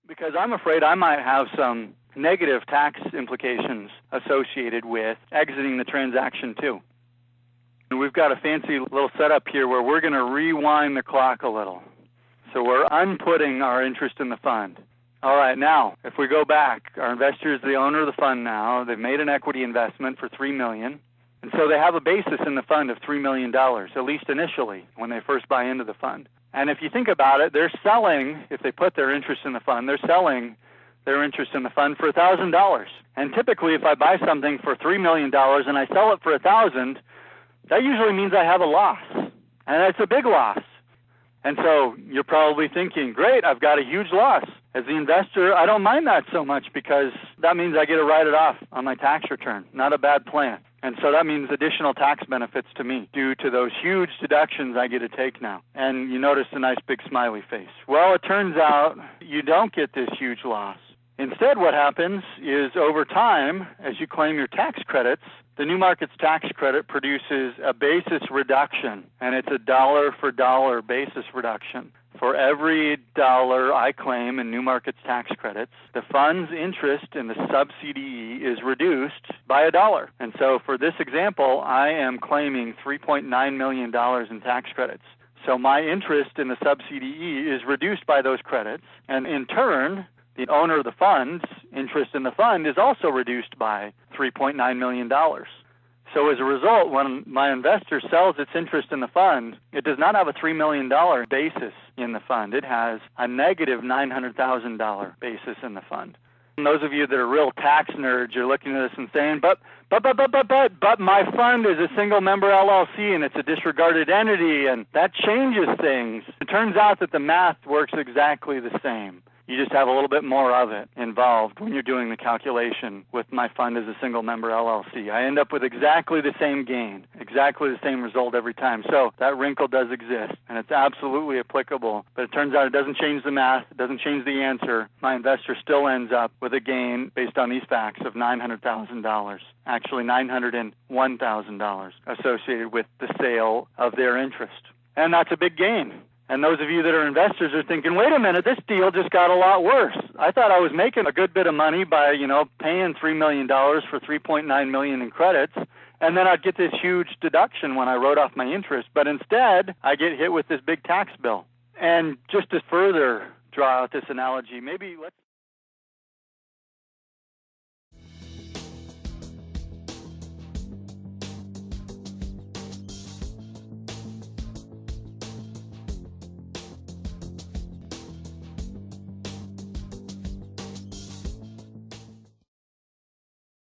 because I'm afraid I might have some negative tax implications associated with exiting the transaction too. And we've got a fancy little setup here where we're going to rewind the clock a little. So we're unputting our interest in the fund. All right, now, if we go back, our investor is the owner of the fund now. They've made an equity investment for $3 million. And so they have a basis in the fund of $3 million, at least initially, when they first buy into the fund. And if you think about it, they're selling, if they put their interest in the fund, they're selling their interest in the fund for $1,000. And typically, if I buy something for $3 million and I sell it for $1,000, that usually means I have a loss. And it's a big loss. And so you're probably thinking, great, I've got a huge loss. As the investor, I don't mind that so much because that means I get to write it off on my tax return. Not a bad plan. And so that means additional tax benefits to me due to those huge deductions I get to take now. And you notice a nice big smiley face. Well, it turns out you don't get this huge loss. Instead, what happens is over time, as you claim your tax credits, the New Markets Tax Credit produces a basis reduction, and it's a dollar-for-dollar basis reduction. For every dollar I claim in New Markets Tax Credits, the fund's interest in the sub-CDE is reduced by $1. And so for this example, I am claiming $3.9 million in tax credits. So my interest in the sub-CDE is reduced by those credits, and in turn, the owner of the fund's interest in the fund is also reduced by $3.9 million. So as a result, when my investor sells its interest in the fund, it does not have a $3 million basis in the fund. It has a negative $900,000 basis in the fund. And those of you that are real tax nerds, you're looking at this and saying, but my fund is a single member LLC and it's a disregarded entity and that changes things. It turns out that the math works exactly the same. You just have a little bit more of it involved when you're doing the calculation with my fund as a single member LLC. I end up with exactly the same gain, exactly the same result every time. So that wrinkle does exist, and it's absolutely applicable. But it turns out it doesn't change the math. It doesn't change the answer. My investor still ends up with a gain based on these facts of $900,000, actually $901,000 associated with the sale of their interest. And that's a big gain. And those of you that are investors are thinking, wait a minute, this deal just got a lot worse. I thought I was making a good bit of money by, paying $3 million for $3.9 million in credits, and then I'd get this huge deduction when I wrote off my interest. But instead, I get hit with this big tax bill. And just to further draw out this analogy, maybe let's